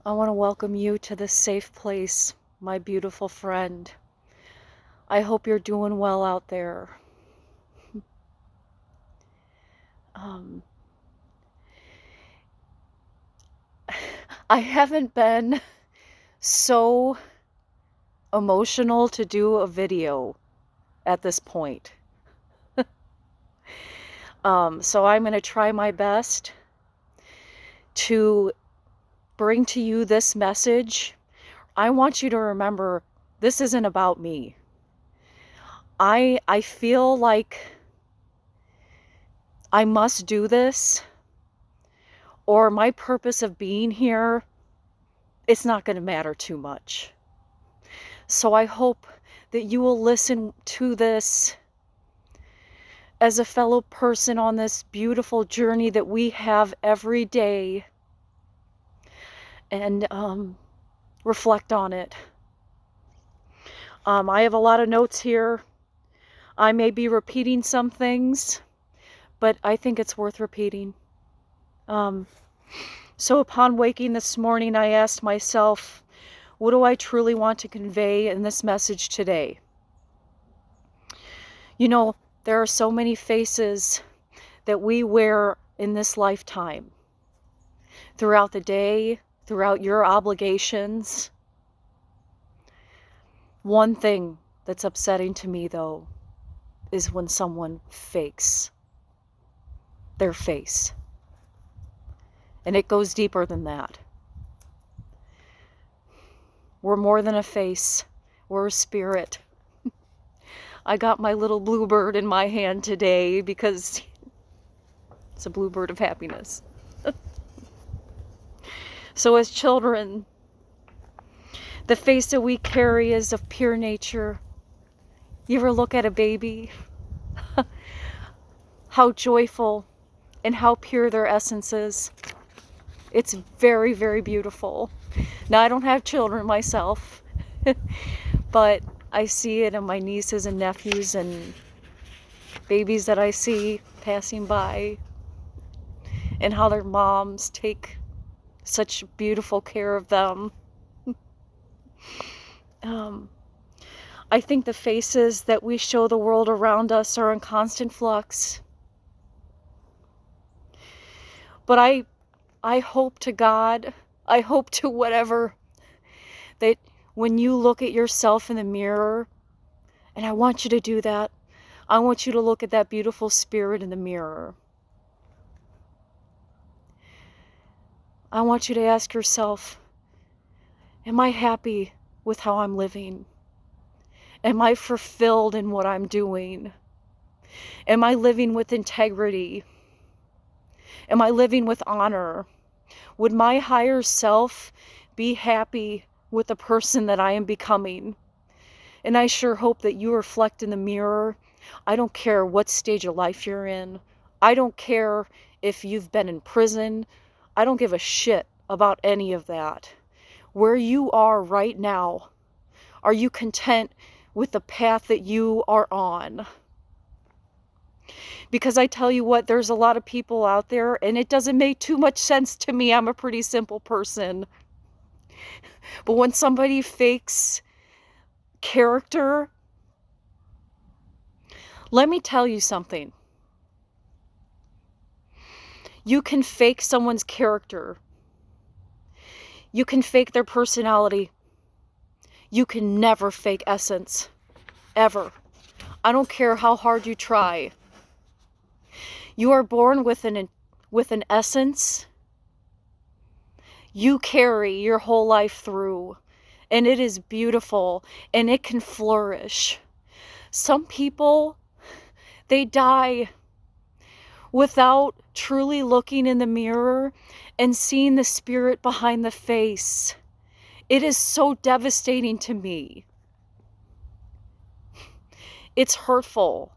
I want to welcome you to this safe place, my beautiful friend. I hope you're doing well out there. Um, I haven't been so emotional to do a video at this point. So I'm going to try my best to bring to you this message. I want you to remember this isn't about me. I feel like I must do this, or my purpose of being here, it's not going to matter too much. So I hope that you will listen to this as a fellow person on this beautiful journey that we have every day, and reflect on it. I have a lot of notes here. I may be repeating some things, but I think it's worth repeating. So upon waking this morning, I asked myself, what do I truly want to convey in this message today? You know, there are so many faces that we wear in this lifetime, throughout the day, throughout your obligations. One thing that's upsetting to me, though, is when someone fakes their face. And it goes deeper than that. We're more than a face. We're a spirit. I got my little bluebird in my hand today because it's a bluebird of happiness. So as children, the face that we carry is of pure nature. You ever look at a baby? How joyful and how pure their essence is. It's very, very beautiful. Now, I don't have children myself, but I see it in my nieces and nephews and babies that I see passing by, and how their moms take such beautiful care of them. I think the faces that we show the world around us are in constant flux. But I hope to God, I hope to whatever, that when you look at yourself in the mirror, and I want you to do that, I want you to look at that beautiful spirit in the mirror. I want you to ask yourself, am I happy with how I'm living? Am I fulfilled in what I'm doing? Am I living with integrity? Am I living with honor? Would my higher self be happy with the person that I am becoming? And I sure hope that you reflect in the mirror. I don't care what stage of life you're in. I don't care if you've been in prison. I don't give a shit about any of that. Where you are right now, are you content with the path that you are on? Because I tell you what, there's a lot of people out there, and it doesn't make too much sense to me. I'm a pretty simple person. But when somebody fakes character, let me tell you something. You can fake someone's character. You can fake their personality. You can never fake essence. Ever. I don't care how hard you try. You are born with an essence you carry your whole life through, and it is beautiful, and it can flourish. Some people, they die without truly looking in the mirror and seeing the spirit behind the face. It is so devastating to me. It's hurtful.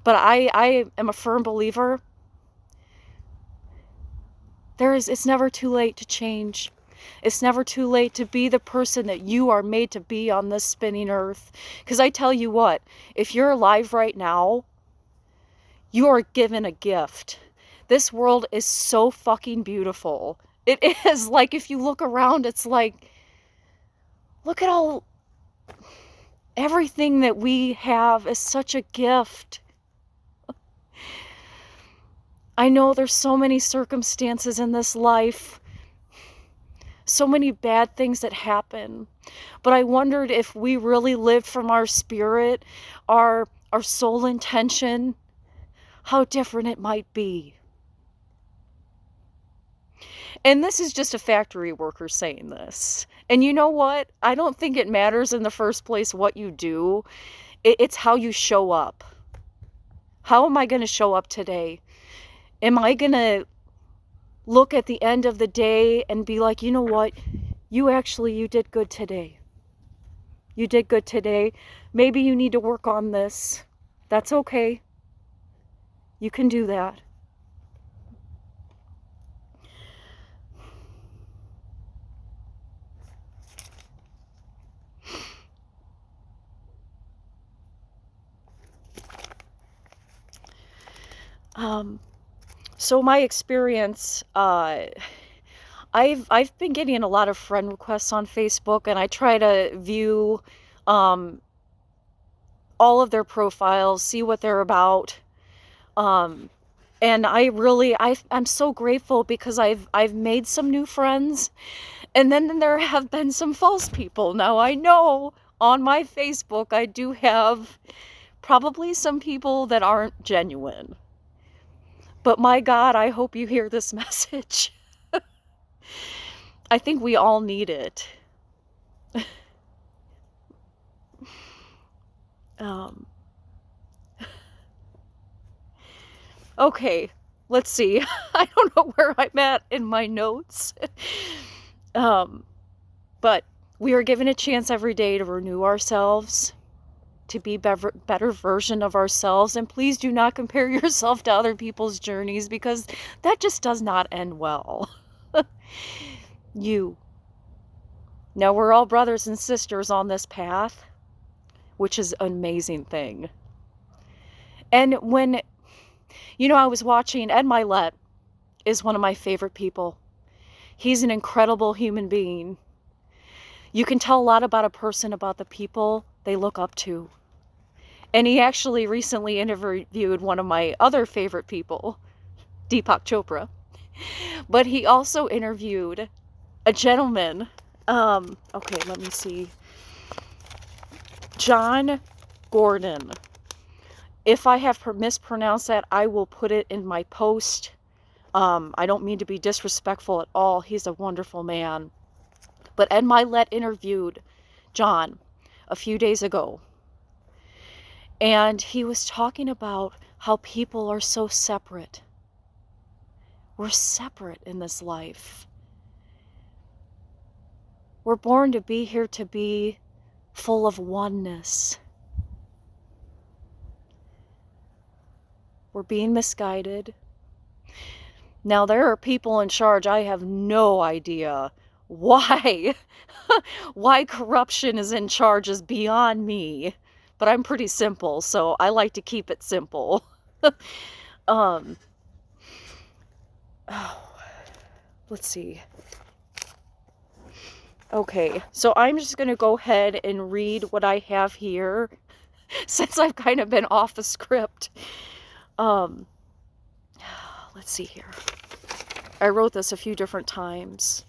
But I am a firm believer. It's never too late to change. It's never too late to be the person that you are made to be on this spinning earth. Because I tell you what, if you're alive right now, you are given a gift This world is so fucking beautiful. It is. Like, if you look around, it's like, look at all, everything that we have is such a gift. I know there's so many circumstances in this life, so many bad things that happen, but I wondered if we really lived from our spirit, our soul intention, how different it might be. And this is just a factory worker saying this. And you know what? I don't think it matters in the first place what you do. It's how you show up. How am I going to show up today? Am I going to look at the end of the day and be like, you know what? You did good today. You did good today. Maybe you need to work on this. That's okay. You can do that. So my experience, I've been getting a lot of friend requests on Facebook, and I try to view all of their profiles, see what they're about. And I'm so grateful because I've made some new friends, and then there have been some false people. Now I know on my Facebook I do have probably some people that aren't genuine. But my God, I hope you hear this message. I think we all need it. Okay, let's see. I don't know where I'm at in my notes. But we are given a chance every day to renew ourselves, to be better version of ourselves. And please do not compare yourself to other people's journeys, because that just does not end well. Now, we're all brothers and sisters on this path, which is an amazing thing. And when, I was watching, Ed Milet is one of my favorite people. He's an incredible human being. You can tell a lot about a person about the people they look up to. And he actually recently interviewed one of my other favorite people, Deepak Chopra. But he also interviewed a gentleman, okay, let me see, John Gordon. If I have mispronounced that, I will put it in my post. I don't mean to be disrespectful at all. He's a wonderful man. But Ed Milet interviewed John a few days ago. And he was talking about how people are so separate. We're separate in this life. We're born to be here to be full of oneness. We're being misguided. Now, there are people in charge. I have no idea why. Why corruption is in charge is beyond me. But I'm pretty simple, so I like to keep it simple. Let's see. Okay, so I'm just going to go ahead and read what I have here, since I've kind of been off the script. Let's see here. I wrote this a few different times.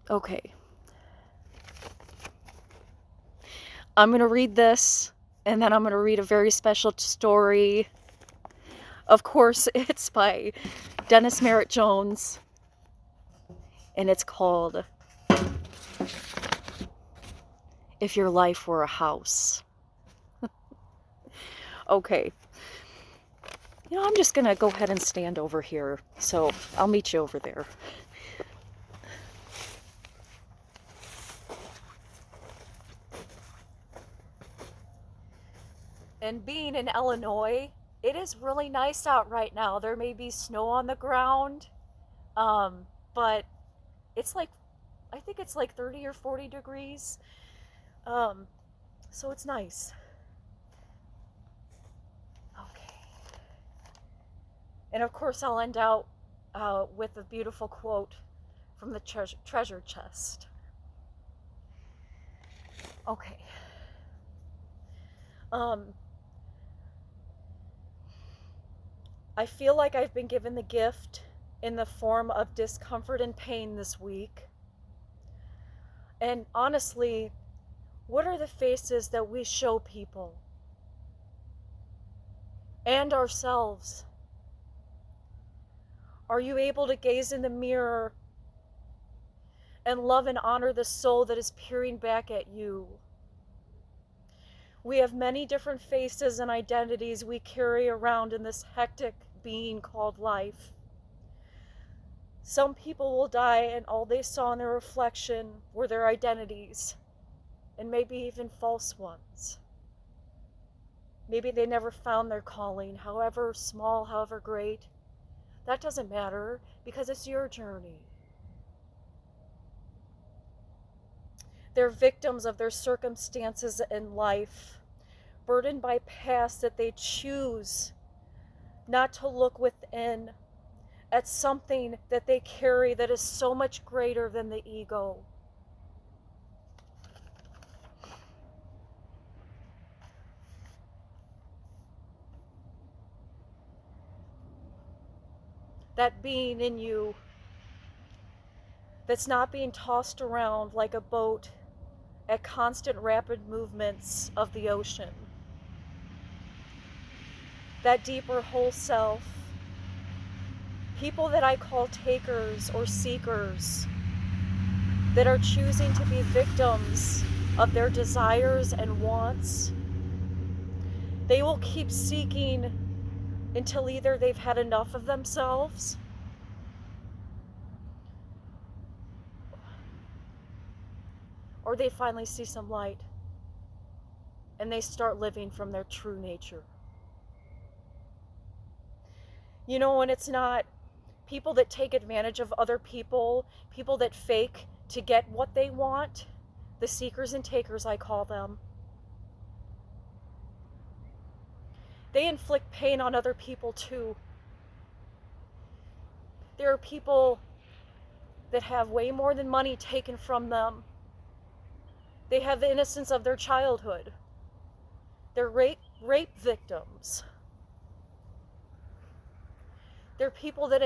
Okay. I'm going to read this, and then I'm going to read a very special story. Of course, it's by Dennis Merritt Jones, and it's called If Your Life Were a House. Okay. I'm just going to go ahead and stand over here, so I'll meet you over there. And being in Illinois, it is really nice out right now. There may be snow on the ground, but it's like, I think it's like 30 or 40 degrees. So it's nice. Okay. And of course, I'll end out with a beautiful quote from the treasure chest. Okay. I feel like I've been given the gift in the form of discomfort and pain this week. And honestly, what are the faces that we show people and ourselves? Are you able to gaze in the mirror and love and honor the soul that is peering back at you? We have many different faces and identities we carry around in this hectic being called life. Some people will die and all they saw in their reflection were their identities, and maybe even false ones. Maybe they never found their calling, however small, however great. That doesn't matter, because it's your journey. They're victims of their circumstances in life, burdened by past that they choose not to look within at something that they carry that is so much greater than the ego. That being in you that's not being tossed around like a boat at constant rapid movements of the ocean. That deeper whole self. People that I call takers or seekers, that are choosing to be victims of their desires and wants. They will keep seeking until either they've had enough of themselves or they finally see some light and they start living from their true nature. You know, and it's not people that take advantage of other people, people that fake to get what they want, the seekers and takers, I call them. They inflict pain on other people too. There are people that have way more than money taken from them. They have the innocence of their childhood. They're rape victims. They're people that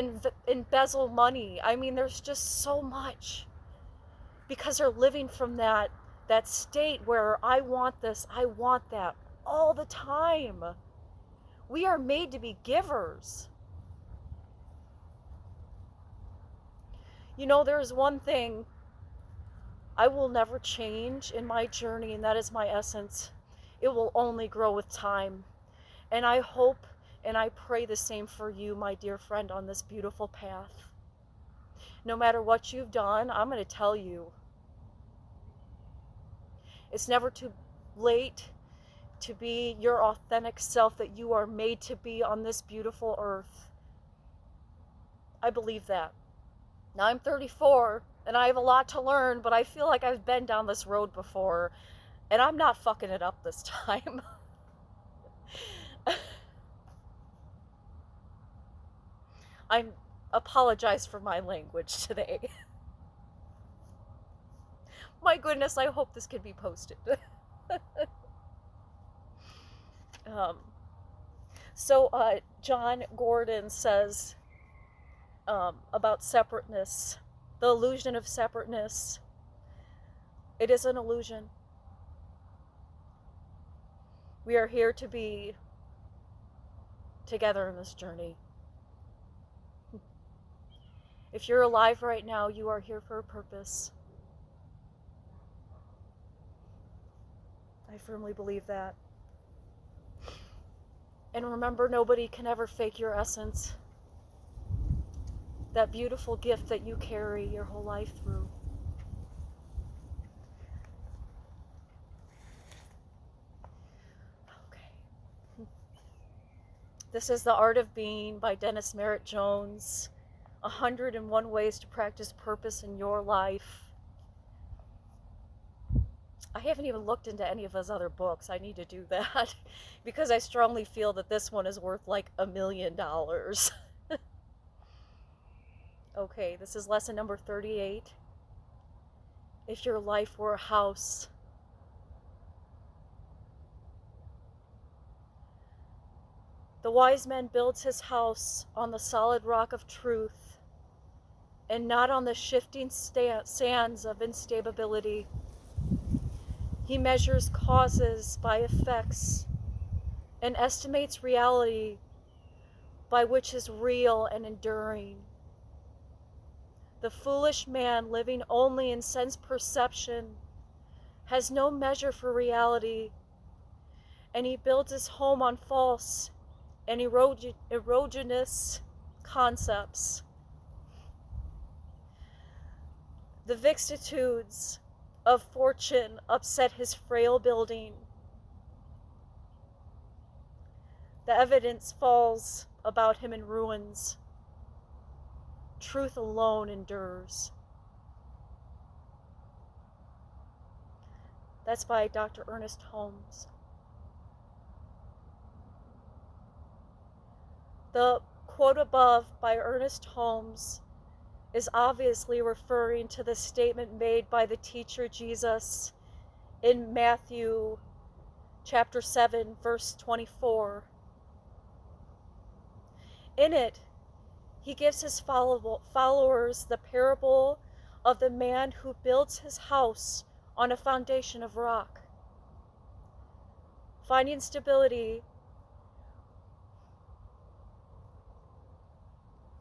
embezzle money. I mean, there's just so much. Because they're living from that state where I want this, I want that, all the time. We are made to be givers. You know, there's one thing I will never change in my journey, and that is my essence. It will only grow with time. And I hope and I pray the same for you, my dear friend, on this beautiful path. No matter what you've done, I'm going to tell you, it's never too late to be your authentic self that you are made to be on this beautiful earth. I believe that. Now I'm 34 and I have a lot to learn, but I feel like I've been down this road before and I'm not fucking it up this time. I apologize for my language today. My goodness, I hope this can be posted. John Gordon says about separateness, the illusion of separateness. It is an illusion. We are here to be together in this journey. If you're alive right now, you are here for a purpose. I firmly believe that. And remember, nobody can ever fake your essence. That beautiful gift that you carry your whole life through. Okay. This is The Art of Being by Dennis Merritt Jones. 101 Ways to Practice Purpose in Your Life. I haven't even looked into any of his other books. I need to do that because I strongly feel that this one is worth like $1 million. Okay, this is lesson number 38. If your life were a house, the wise man builds his house on the solid rock of truth and not on the shifting sands of instability. He measures causes by effects and estimates reality by which is real and enduring. The foolish man, living only in sense perception, has no measure for reality, and he builds his home on false and erogenous concepts. The vicissitudes of fortune upset his frail building. The evidence falls about him in ruins. Truth alone endures. That's by Dr. Ernest Holmes. The quote above by Ernest Holmes is obviously referring to the statement made by the teacher Jesus in Matthew chapter 7, verse 24. In it, he gives his followers the parable of the man who builds his house on a foundation of rock. Finding stability,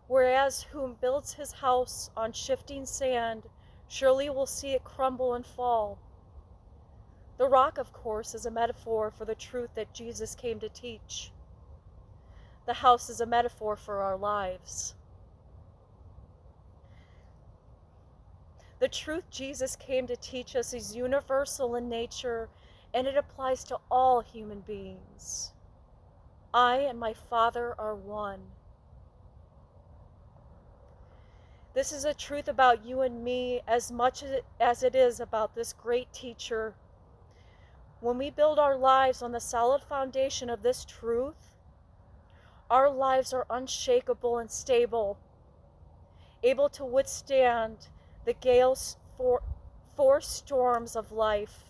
whereas whom builds his house on shifting sand surely will see it crumble and fall. The rock, of course, is a metaphor for the truth that Jesus came to teach. The house is a metaphor for our lives. The truth Jesus came to teach us is universal in nature, and it applies to all human beings. I and my Father are one. This is a truth about you and me as much as it is about this great teacher. When we build our lives on the solid foundation of this truth, our lives are unshakable and stable, able to withstand the gale's four storms of life.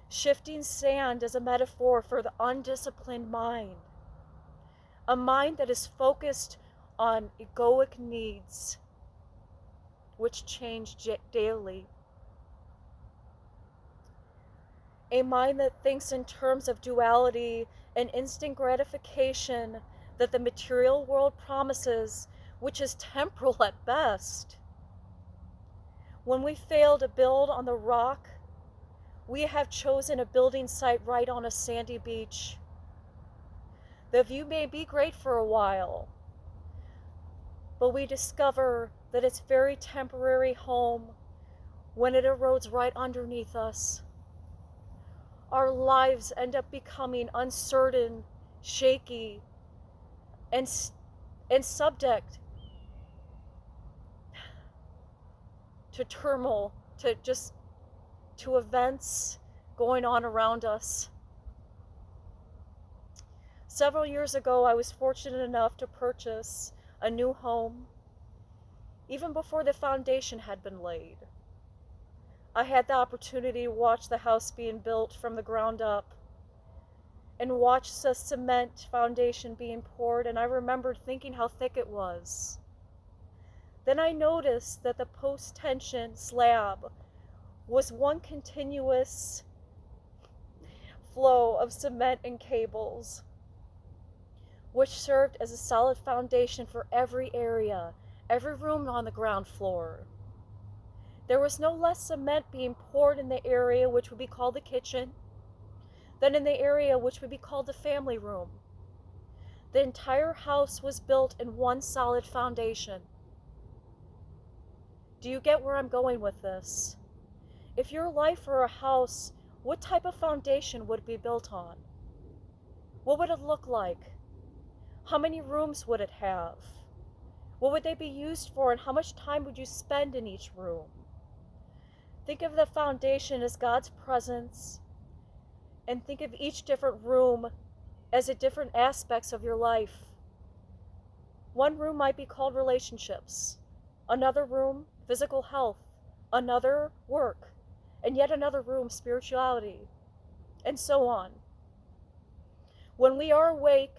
Shifting sand is a metaphor for the undisciplined mind, a mind that is focused on egoic needs, which change daily. A mind that thinks in terms of duality and instant gratification that the material world promises, which is temporal at best. When we fail to build on the rock, we have chosen a building site right on a sandy beach. The view may be great for a while, but we discover that it's very temporary home when it erodes right underneath us. Our lives end up becoming uncertain, shaky, and subject to turmoil, to events going on around us. Several years ago, I was fortunate enough to purchase a new home, even before the foundation had been laid. I had the opportunity to watch the house being built from the ground up and watch the cement foundation being poured, and I remembered thinking how thick it was. Then I noticed that the post-tension slab was one continuous flow of cement and cables, which served as a solid foundation for every area, every room on the ground floor. There was no less cement being poured in the area which would be called the kitchen than in the area which would be called the family room. The entire house was built in one solid foundation. Do you get where I'm going with this? If your life were a house, what type of foundation would it be built on? What would it look like? How many rooms would it have? What would they be used for, and how much time would you spend in each room? Think of the foundation as God's presence, and think of each different room as different aspects of your life. One room might be called relationships. Another room, physical health. Another, work. And yet another room, spirituality. And so on. When we are awake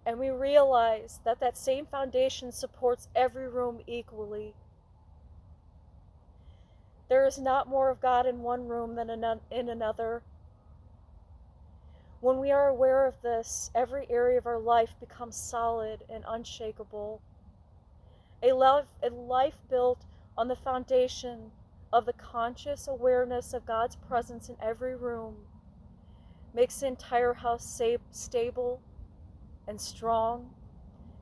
and we realize that that same foundation supports every room equally, there is not more of God in one room than in another. When we are aware of this, every area of our life becomes solid and unshakable. A life built on the foundation of the conscious awareness of God's presence in every room makes the entire house stable and strong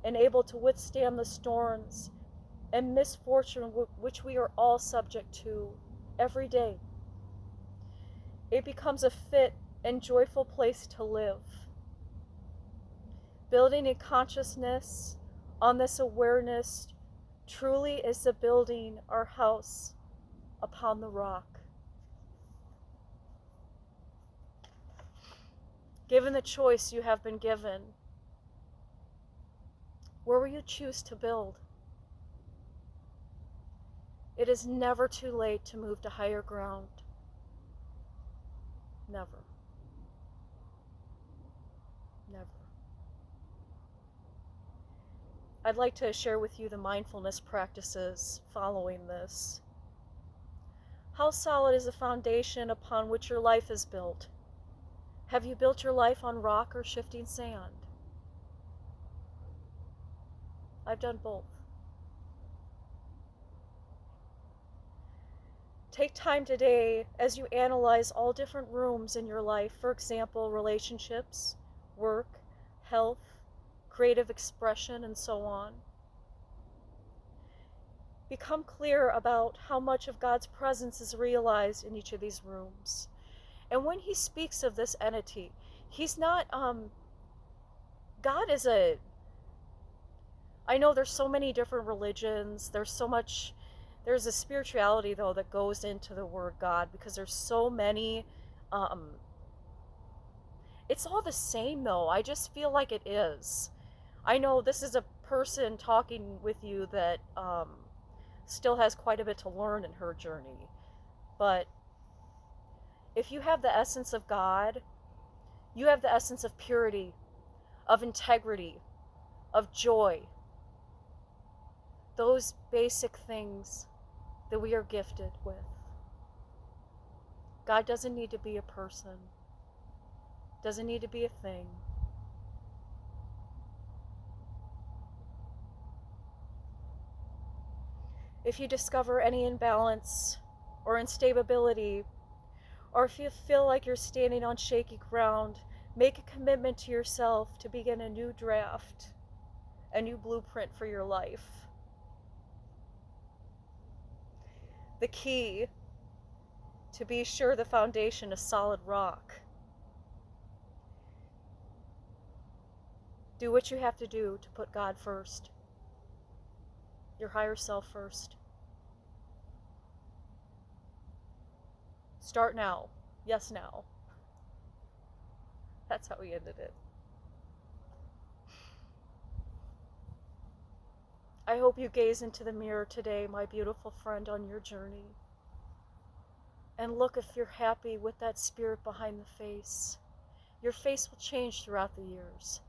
and able to withstand the storms and misfortune which we are all subject to every day. It becomes a fit and joyful place to live. Building a consciousness on this awareness truly is the building our house upon the rock. Given the choice you have been given, where will you choose to build? It is never too late to move to higher ground. Never. Never. I'd like to share with you the mindfulness practices following this. How solid is the foundation upon which your life is built? Have you built your life on rock or shifting sand? I've done both. Take time today as you analyze all different rooms in your life, for example, relationships, work, health, creative expression, and so on. Become clear about how much of God's presence is realized in each of these rooms. And when he speaks of this entity, he's not, God is I know there's so many different religions, there's a spirituality though that goes into the word God, because there's so many, it's all the same though. I just feel like it is. I know this is a person talking with you that still has quite a bit to learn in her journey, but if you have the essence of God, you have the essence of purity, of integrity, of joy. Those basic things that we are gifted with. God doesn't need to be a person, doesn't need to be a thing. If you discover any imbalance or instability, or if you feel like you're standing on shaky ground, make a commitment to yourself to begin a new draft, a new blueprint for your life. The key to be sure the foundation is solid rock. Do what you have to do to put God first, your higher self first. Start now. Yes, now. That's how we ended it. I hope you gaze into the mirror today, my beautiful friend, on your journey. And look if you're happy with that spirit behind the face. Your face will change throughout the years.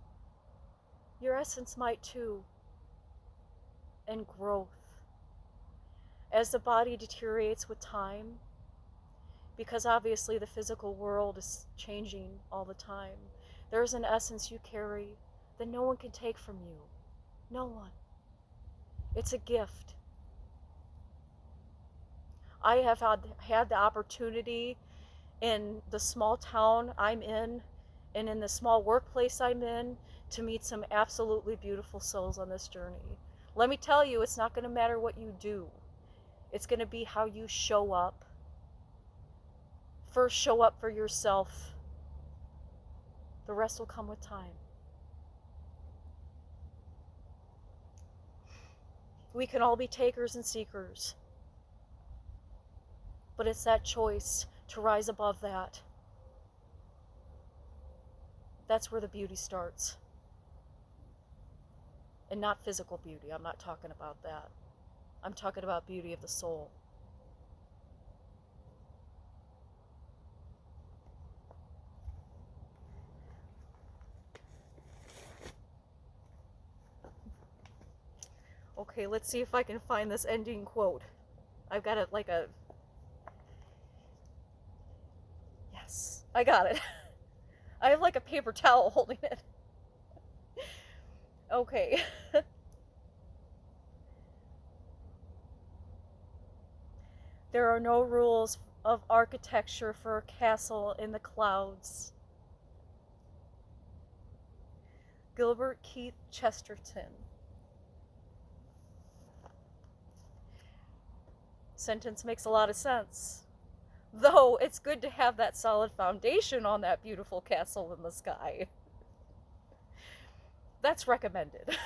Your essence might too. And growth. As the body deteriorates with time, because obviously the physical world is changing all the time, there's an essence you carry that no one can take from you. No one. It's a gift. I have had the opportunity in the small town I'm in and in the small workplace I'm in to meet some absolutely beautiful souls on this journey. Let me tell you, it's not going to matter what you do. It's going to be how you show up. First, show up for yourself. The rest will come with time. We can all be takers and seekers, but it's that choice to rise above that. That's where the beauty starts. And not physical beauty, I'm not talking about that. I'm talking about beauty of the soul. Okay, let's see if I can find this ending quote. I've got it like a... Yes, I got it. I have like a paper towel holding it. Okay. There are no rules of architecture for a castle in the clouds. Gilbert Keith Chesterton. Sentence makes a lot of sense. Though it's good to have that solid foundation on that beautiful castle in the sky. That's recommended.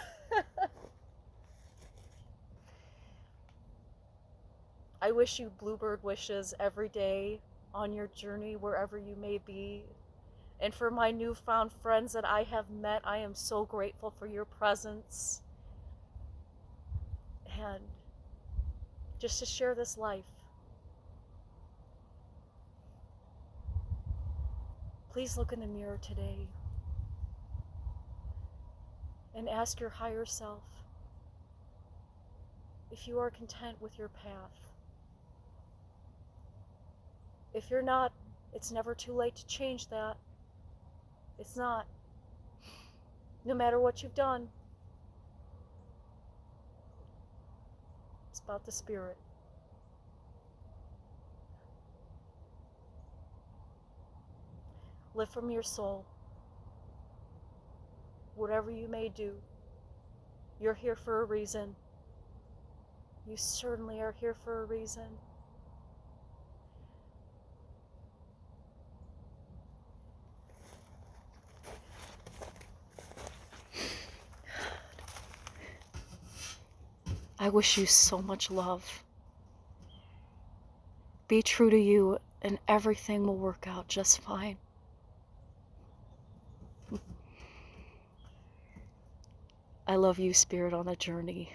I wish you bluebird wishes every day on your journey wherever you may be. And for my newfound friends that I have met, I am so grateful for your presence. And just to share this life. Please look in the mirror today and ask your higher self if you are content with your path. If you're not, it's never too late to change that. It's not. No matter what you've done, it's about the spirit. Live from your soul. Whatever you may do, you're here for a reason. You certainly are here for a reason. I wish you so much love. Be true to you and everything will work out just fine. I love you, Spirit, on the journey.